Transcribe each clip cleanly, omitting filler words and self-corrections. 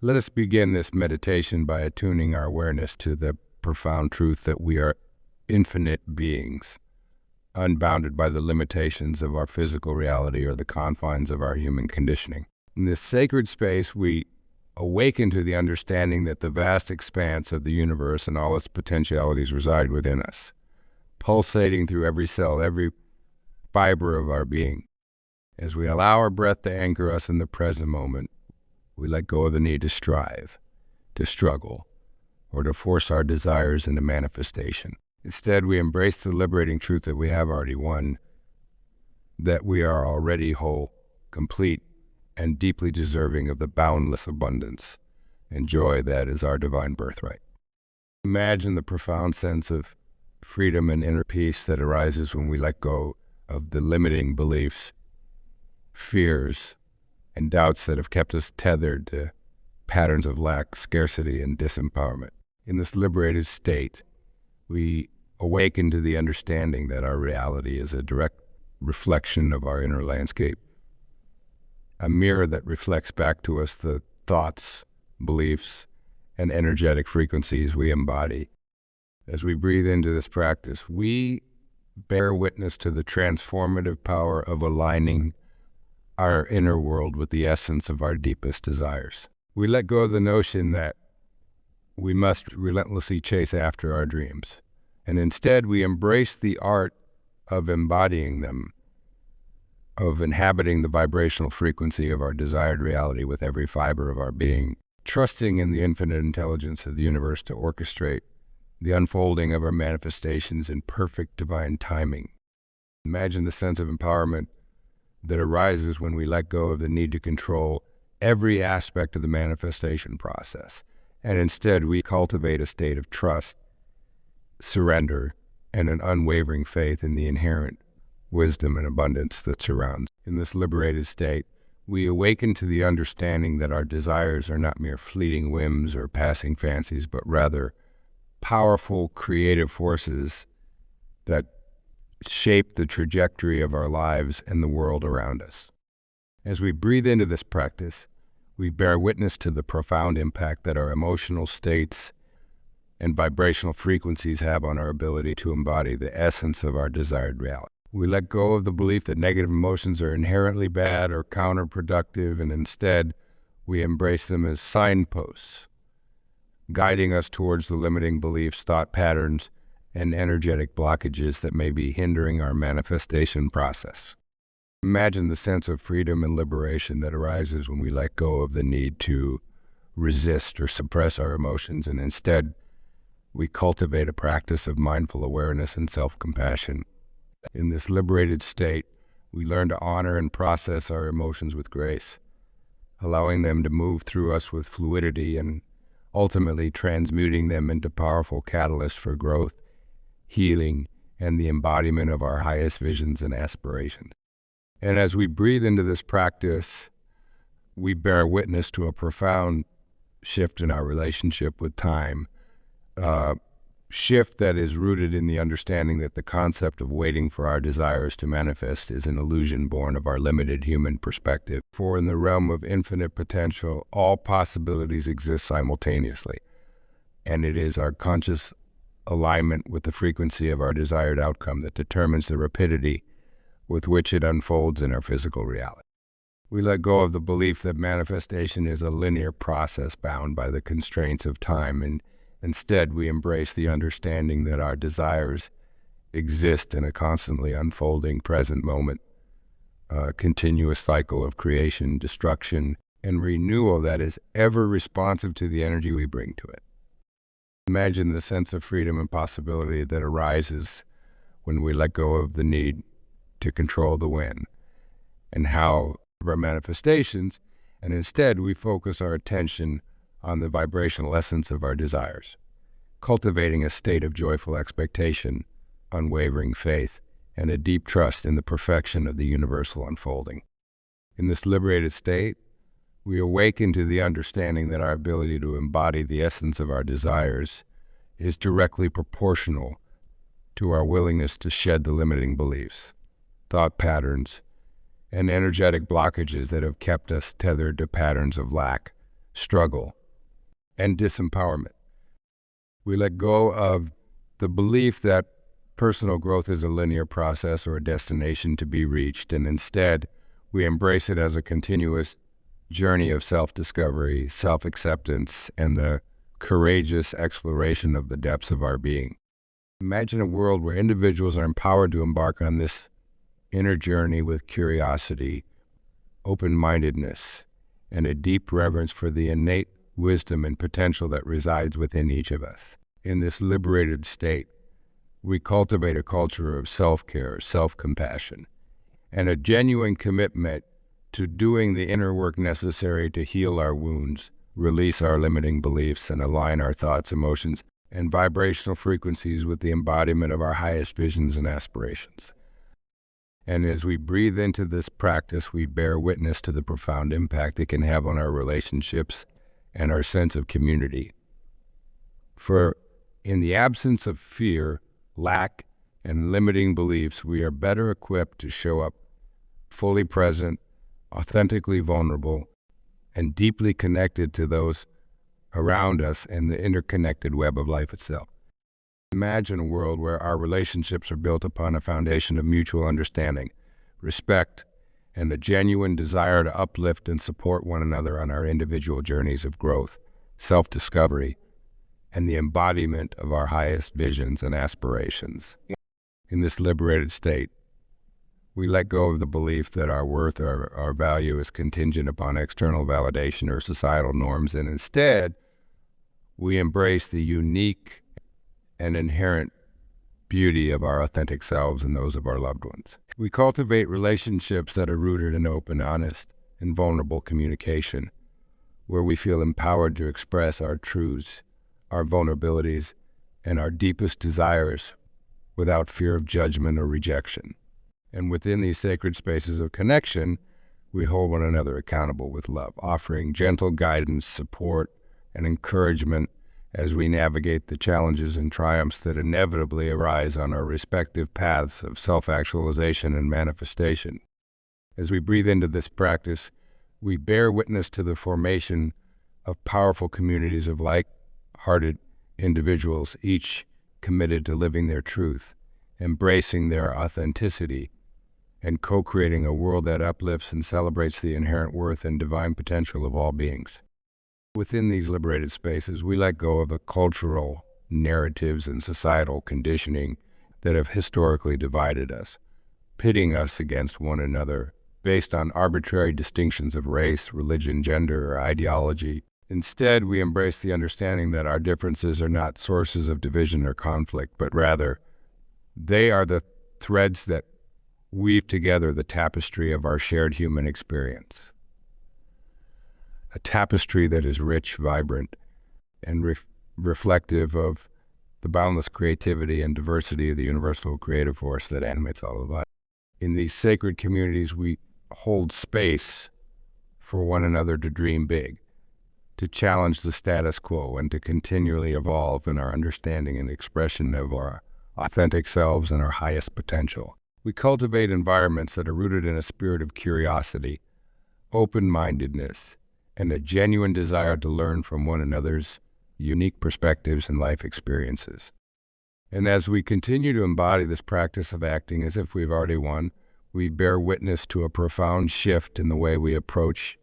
Let us begin this meditation by attuning our awareness to the profound truth that we are infinite beings, unbounded by the limitations of our physical reality or the confines of our human conditioning. In this sacred space, we awaken to the understanding that the vast expanse of the universe and all its potentialities reside within us, pulsating through every cell, every fiber of our being. As we allow our breath to anchor us in the present moment, we let go of the need to strive, to struggle, or to force our desires into manifestation. Instead, we embrace the liberating truth that we have already won, that we are already whole, complete, and deeply deserving of the boundless abundance and joy that is our divine birthright. Imagine the profound sense of freedom and inner peace that arises when we let go of the limiting beliefs, fears, and doubts that have kept us tethered to patterns of lack, scarcity, and disempowerment. In this liberated state, we awaken to the understanding that our reality is a direct reflection of our inner landscape, a mirror that reflects back to us the thoughts, beliefs, and energetic frequencies we embody. As we breathe into this practice, we bear witness to the transformative power of aligning our inner world with the essence of our deepest desires. We let go of the notion that we must relentlessly chase after our dreams, and instead we embrace the art of embodying them, of inhabiting the vibrational frequency of our desired reality with every fiber of our being, trusting in the infinite intelligence of the universe to orchestrate the unfolding of our manifestations in perfect divine timing. Imagine the sense of empowerment that arises when we let go of the need to control every aspect of the manifestation process, and instead we cultivate a state of trust, surrender, and an unwavering faith in the inherent wisdom and abundance that surrounds. In this liberated state, we awaken to the understanding that our desires are not mere fleeting whims or passing fancies, but rather powerful creative forces that shape the trajectory of our lives and the world around us. As we breathe into this practice, we bear witness to the profound impact that our emotional states and vibrational frequencies have on our ability to embody the essence of our desired reality. We let go of the belief that negative emotions are inherently bad or counterproductive, and instead we embrace them as signposts, guiding us towards the limiting beliefs, thought patterns, and energetic blockages that may be hindering our manifestation process. Imagine the sense of freedom and liberation that arises when we let go of the need to resist or suppress our emotions, and instead we cultivate a practice of mindful awareness and self-compassion. In this liberated state, we learn to honor and process our emotions with grace, allowing them to move through us with fluidity and ultimately transmuting them into powerful catalysts for growth, healing, and the embodiment of our highest visions and aspirations. And as we breathe into this practice, we bear witness to a profound shift in our relationship with time, a shift that is rooted in the understanding that the concept of waiting for our desires to manifest is an illusion born of our limited human perspective. For in the realm of infinite potential, all possibilities exist simultaneously, and it is our conscious alignment with the frequency of our desired outcome that determines the rapidity with which it unfolds in our physical reality. We let go of the belief that manifestation is a linear process bound by the constraints of time, and instead we embrace the understanding that our desires exist in a constantly unfolding present moment, a continuous cycle of creation, destruction, and renewal that is ever responsive to the energy we bring to it. Imagine the sense of freedom and possibility that arises when we let go of the need to control the when and how of our manifestations, and instead we focus our attention on the vibrational essence of our desires, cultivating a state of joyful expectation, unwavering faith, and a deep trust in the perfection of the universal unfolding. In this liberated state, we awaken to the understanding that our ability to embody the essence of our desires is directly proportional to our willingness to shed the limiting beliefs, thought patterns, and energetic blockages that have kept us tethered to patterns of lack, struggle, and disempowerment. We let go of the belief that personal growth is a linear process or a destination to be reached, and instead, we embrace it as a continuous journey of self-discovery, self-acceptance, and the courageous exploration of the depths of our being. Imagine a world where individuals are empowered to embark on this inner journey with curiosity, open-mindedness, and a deep reverence for the innate wisdom and potential that resides within each of us. In this liberated state, we cultivate a culture of self-care, self-compassion, and a genuine commitment to doing the inner work necessary to heal our wounds, release our limiting beliefs, and align our thoughts, emotions, and vibrational frequencies with the embodiment of our highest visions and aspirations. And as we breathe into this practice, we bear witness to the profound impact it can have on our relationships and our sense of community. For in the absence of fear, lack, and limiting beliefs, we are better equipped to show up fully present, authentically vulnerable, and deeply connected to those around us in the interconnected web of life itself. Imagine a world where our relationships are built upon a foundation of mutual understanding, respect, and a genuine desire to uplift and support one another on our individual journeys of growth, self-discovery, and the embodiment of our highest visions and aspirations. In this liberated state, we let go of the belief that our worth or our value is contingent upon external validation or societal norms, and instead, we embrace the unique and inherent beauty of our authentic selves and those of our loved ones. We cultivate relationships that are rooted in open, honest, and vulnerable communication, where we feel empowered to express our truths, our vulnerabilities, and our deepest desires without fear of judgment or rejection. And within these sacred spaces of connection, we hold one another accountable with love, offering gentle guidance, support, and encouragement as we navigate the challenges and triumphs that inevitably arise on our respective paths of self-actualization and manifestation. As we breathe into this practice, we bear witness to the formation of powerful communities of like-hearted individuals, each committed to living their truth, embracing their authenticity, and co-creating a world that uplifts and celebrates the inherent worth and divine potential of all beings. Within these liberated spaces, we let go of the cultural narratives and societal conditioning that have historically divided us, pitting us against one another based on arbitrary distinctions of race, religion, gender, or ideology. Instead, we embrace the understanding that our differences are not sources of division or conflict, but rather they are the threads that weave together the tapestry of our shared human experience. A tapestry that is rich, vibrant, and reflective of the boundless creativity and diversity of the universal creative force that animates all of life. In these sacred communities, we hold space for one another to dream big, to challenge the status quo, and to continually evolve in our understanding and expression of our authentic selves and our highest potential. We cultivate environments that are rooted in a spirit of curiosity, open-mindedness, and a genuine desire to learn from one another's unique perspectives and life experiences. And as we continue to embody this practice of acting as if we've already won, we bear witness to a profound shift in the way we approach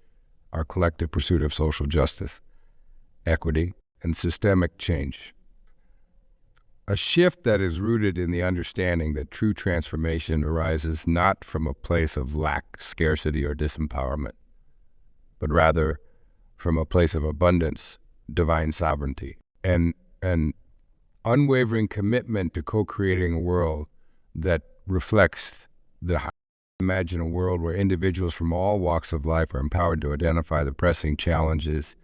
our collective pursuit of social justice, equity, and systemic change. A shift that is rooted in the understanding that true transformation arises not from a place of lack, scarcity, or disempowerment, but rather from a place of abundance, divine sovereignty, and an unwavering commitment to co-creating a world that reflects the high. Imagine a world where individuals from all walks of life are empowered to identify the pressing challenges,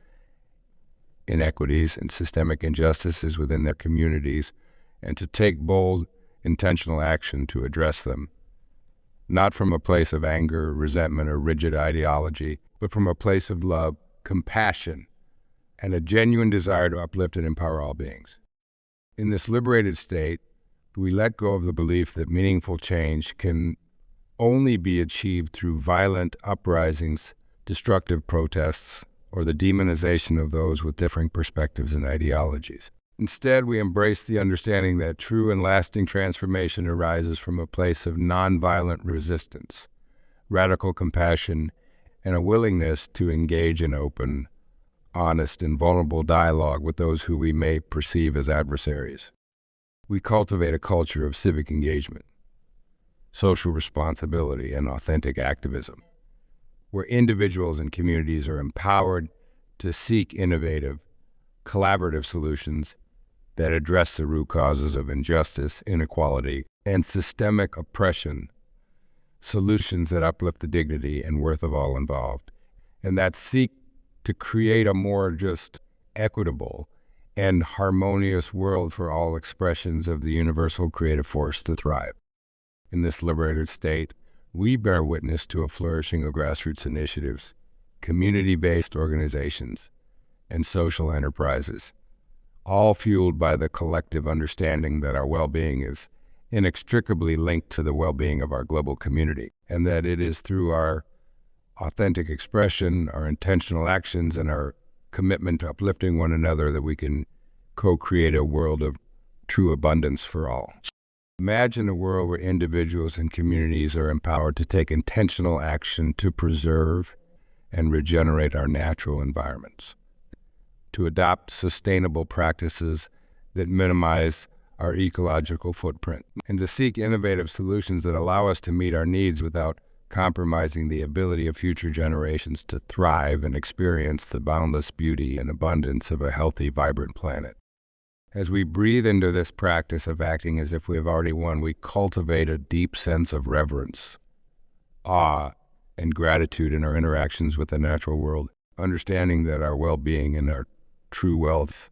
inequities, and systemic injustices within their communities, and to take bold, intentional action to address them, not from a place of anger, resentment, or rigid ideology, but from a place of love, compassion, and a genuine desire to uplift and empower all beings. In this liberated state, we let go of the belief that meaningful change can only be achieved through violent uprisings, destructive protests, or the demonization of those with differing perspectives and ideologies. Instead, we embrace the understanding that true and lasting transformation arises from a place of nonviolent resistance, radical compassion, and a willingness to engage in open, honest, and vulnerable dialogue with those who we may perceive as adversaries. We cultivate a culture of civic engagement, social responsibility, and authentic activism, where individuals and communities are empowered to seek innovative, collaborative solutions that address the root causes of injustice, inequality, and systemic oppression, solutions that uplift the dignity and worth of all involved, and that seek to create a more just, equitable, and harmonious world for all expressions of the universal creative force to thrive. In this liberated state, we bear witness to a flourishing of grassroots initiatives, community-based organizations, and social enterprises, all fueled by the collective understanding that our well-being is inextricably linked to the well-being of our global community, and that it is through our authentic expression, our intentional actions, and our commitment to uplifting one another that we can co-create a world of true abundance for all. Imagine a world where individuals and communities are empowered to take intentional action to preserve and regenerate our natural environments, to adopt sustainable practices that minimize our ecological footprint, and to seek innovative solutions that allow us to meet our needs without compromising the ability of future generations to thrive and experience the boundless beauty and abundance of a healthy, vibrant planet. As we breathe into this practice of acting as if we have already won, we cultivate a deep sense of reverence, awe, and gratitude in our interactions with the natural world, understanding that our well-being and our true wealth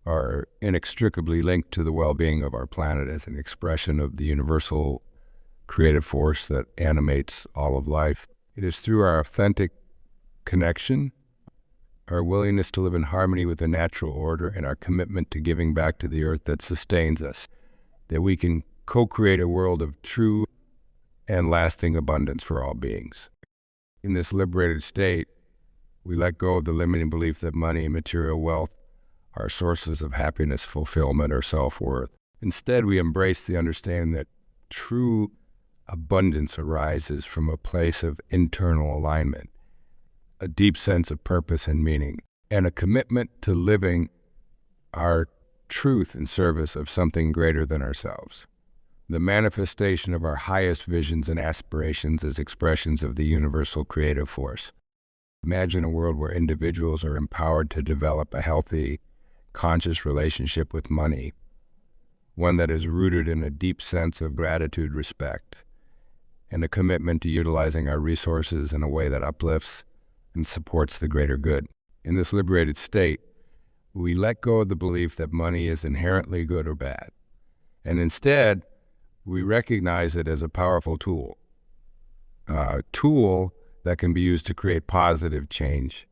are inextricably linked to the well-being of our planet as an expression of the universal creative force that animates all of life. It is through our authentic connection, our willingness to live in harmony with the natural order, and our commitment to giving back to the earth that sustains us, that we can co-create a world of true and lasting abundance for all beings. In this liberated state, we let go of the limiting belief that money and material wealth are sources of happiness, fulfillment, or self-worth. Instead, we embrace the understanding that true abundance arises from a place of internal alignment, a deep sense of purpose and meaning, and a commitment to living our truth in service of something greater than ourselves. The manifestation of our highest visions and aspirations as expressions of the universal creative force. Imagine a world where individuals are empowered to develop a healthy, conscious relationship with money, one that is rooted in a deep sense of gratitude, respect, and a commitment to utilizing our resources in a way that uplifts and supports the greater good. In this liberated state, we let go of the belief that money is inherently good or bad, and instead, we recognize it as a powerful tool, a tool that can be used to create positive change,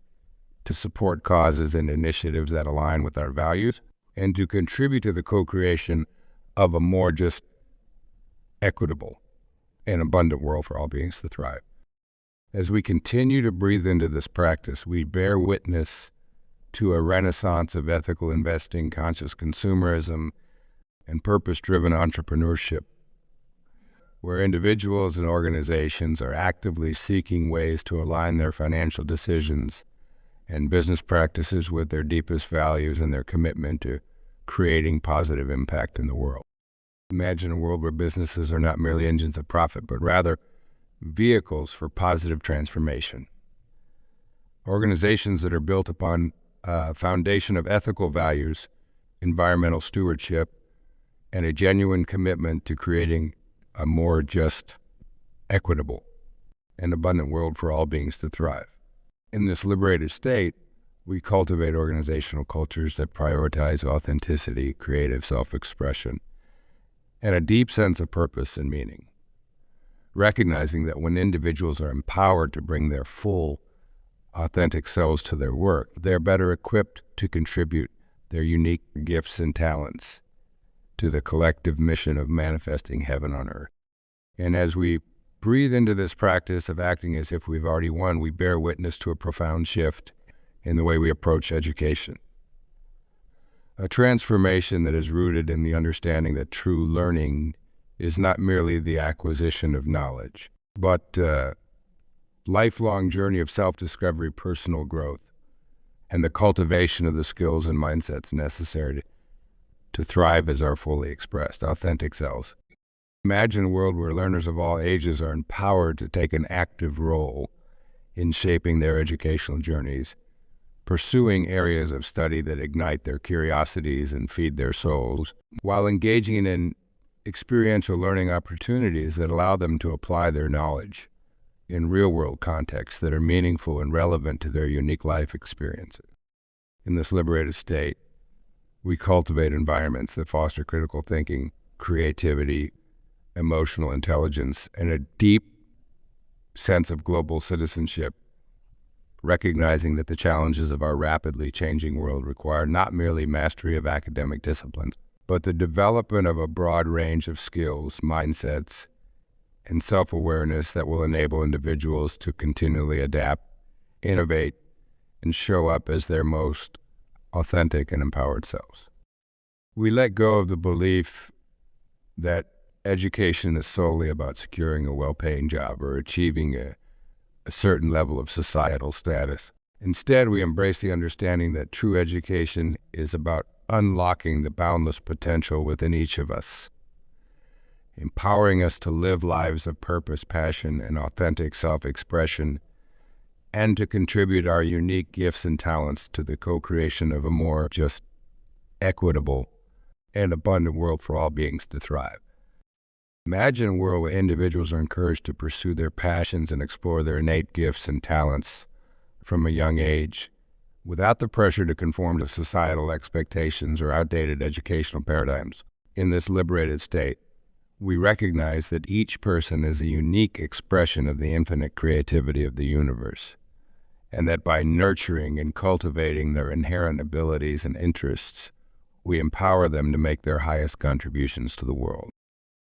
to support causes and initiatives that align with our values, and to contribute to the co-creation of a more just, equitable, and abundant world for all beings to thrive. As we continue to breathe into this practice, we bear witness to a renaissance of ethical investing, conscious consumerism, and purpose-driven entrepreneurship, where individuals and organizations are actively seeking ways to align their financial decisions and business practices with their deepest values and their commitment to creating positive impact in the world. Imagine a world where businesses are not merely engines of profit, but rather vehicles for positive transformation. Organizations that are built upon a foundation of ethical values, environmental stewardship, and a genuine commitment to creating a more just, equitable, and abundant world for all beings to thrive. In this liberated state, we cultivate organizational cultures that prioritize authenticity, creative self-expression, and a deep sense of purpose and meaning, recognizing that when individuals are empowered to bring their full, authentic selves to their work, they're better equipped to contribute their unique gifts and talents to the collective mission of manifesting heaven on earth. And as we breathe into this practice of acting as if we've already won, we bear witness to a profound shift in the way we approach education. A transformation that is rooted in the understanding that true learning is not merely the acquisition of knowledge, but a lifelong journey of self-discovery, personal growth, and the cultivation of the skills and mindsets necessary to thrive as our fully expressed, authentic selves. Imagine a world where learners of all ages are empowered to take an active role in shaping their educational journeys, pursuing areas of study that ignite their curiosities and feed their souls, while engaging in experiential learning opportunities that allow them to apply their knowledge in real-world contexts that are meaningful and relevant to their unique life experiences. In this liberated state, we cultivate environments that foster critical thinking, creativity, emotional intelligence, and a deep sense of global citizenship, recognizing that the challenges of our rapidly changing world require not merely mastery of academic disciplines, but the development of a broad range of skills, mindsets, and self-awareness that will enable individuals to continually adapt, innovate, and show up as their most authentic and empowered selves. We let go of the belief that education is solely about securing a well-paying job or achieving a certain level of societal status. Instead, we embrace the understanding that true education is about unlocking the boundless potential within each of us, empowering us to live lives of purpose, passion, and authentic self-expression, and to contribute our unique gifts and talents to the co-creation of a more just, equitable, and abundant world for all beings to thrive. Imagine a world where individuals are encouraged to pursue their passions and explore their innate gifts and talents from a young age, without the pressure to conform to societal expectations or outdated educational paradigms. In this liberated state, we recognize that each person is a unique expression of the infinite creativity of the universe, and that by nurturing and cultivating their inherent abilities and interests, we empower them to make their highest contributions to the world.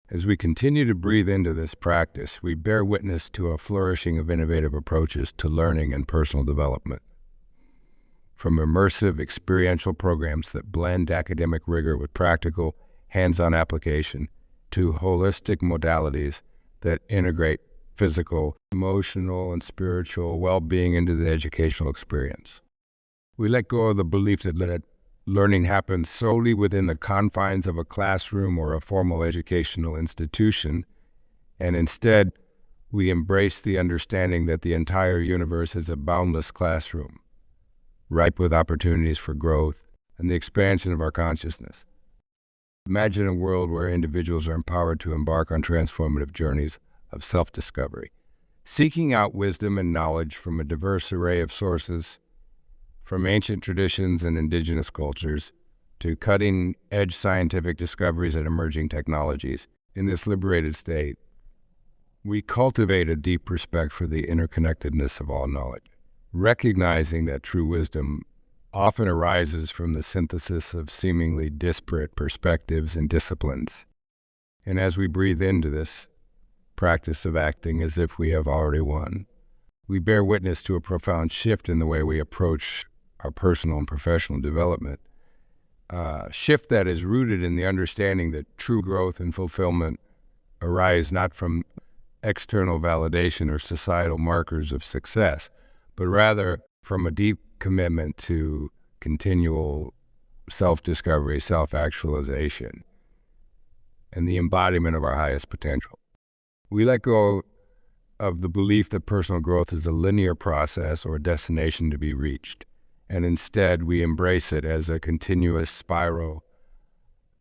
As we continue to breathe into this practice, we bear witness to a flourishing of innovative approaches to learning and personal development. From immersive experiential programs that blend academic rigor with practical, hands-on application, to holistic modalities that integrate physical, emotional, and spiritual well-being into the educational experience. We let go of the belief that learning happens solely within the confines of a classroom or a formal educational institution, and instead, we embrace the understanding that the entire universe is a boundless classroom, ripe with opportunities for growth and the expansion of our consciousness. Imagine a world where individuals are empowered to embark on transformative journeys of self-discovery, seeking out wisdom and knowledge from a diverse array of sources, from ancient traditions and indigenous cultures to cutting-edge scientific discoveries and emerging technologies. In this liberated state, we cultivate a deep respect for the interconnectedness of all knowledge, recognizing that true wisdom often arises from the synthesis of seemingly disparate perspectives and disciplines. And as we breathe into this practice of acting as if we have already won, we bear witness to a profound shift in the way we approach our personal and professional development, a shift that is rooted in the understanding that true growth and fulfillment arise not from external validation or societal markers of success, but rather from a deep commitment to continual self-discovery, self-actualization, and the embodiment of our highest potential. We let go of the belief that personal growth is a linear process or a destination to be reached, and instead we embrace it as a continuous spiral,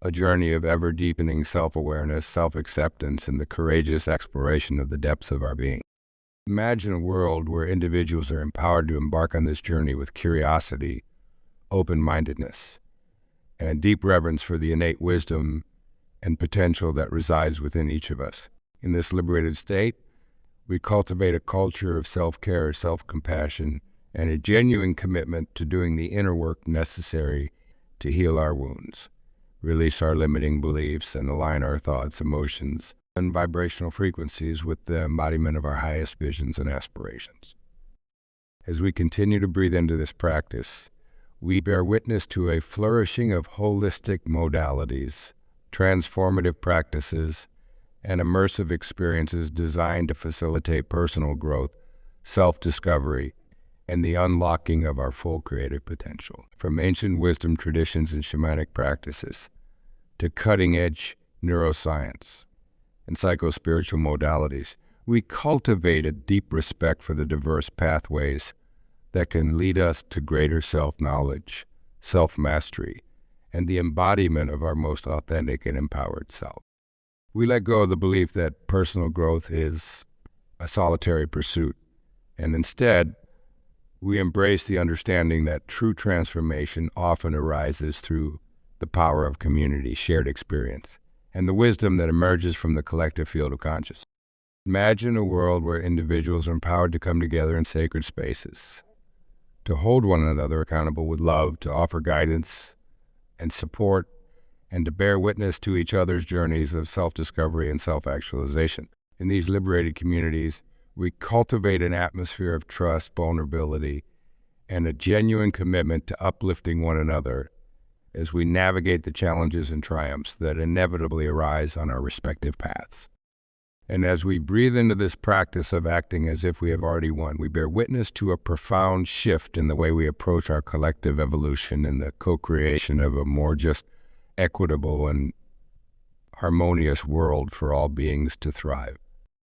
a journey of ever-deepening self-awareness, self-acceptance, and the courageous exploration of the depths of our being. Imagine a world where individuals are empowered to embark on this journey with curiosity, open-mindedness, and a deep reverence for the innate wisdom and potential that resides within each of us. In this liberated state, we cultivate a culture of self-care, self-compassion, and a genuine commitment to doing the inner work necessary to heal our wounds, release our limiting beliefs, and align our thoughts, emotions, and vibrational frequencies with the embodiment of our highest visions and aspirations. As we continue to breathe into this practice, we bear witness to a flourishing of holistic modalities, transformative practices, and immersive experiences designed to facilitate personal growth, self-discovery, and the unlocking of our full creative potential. From ancient wisdom traditions and shamanic practices to cutting-edge neuroscience and psychospiritual modalities, we cultivate a deep respect for the diverse pathways that can lead us to greater self-knowledge, self-mastery, and the embodiment of our most authentic and empowered self. We let go of the belief that personal growth is a solitary pursuit, and instead, we embrace the understanding that true transformation often arises through the power of community, shared experience, and the wisdom that emerges from the collective field of consciousness. Imagine a world where individuals are empowered to come together in sacred spaces, to hold one another accountable with love, to offer guidance and support, and to bear witness to each other's journeys of self-discovery and self-actualization. In these liberated communities, we cultivate an atmosphere of trust, vulnerability, and a genuine commitment to uplifting one another as we navigate the challenges and triumphs that inevitably arise on our respective paths. And as we breathe into this practice of acting as if we have already won, we bear witness to a profound shift in the way we approach our collective evolution and the co-creation of a more just, equitable, and harmonious world for all beings to thrive.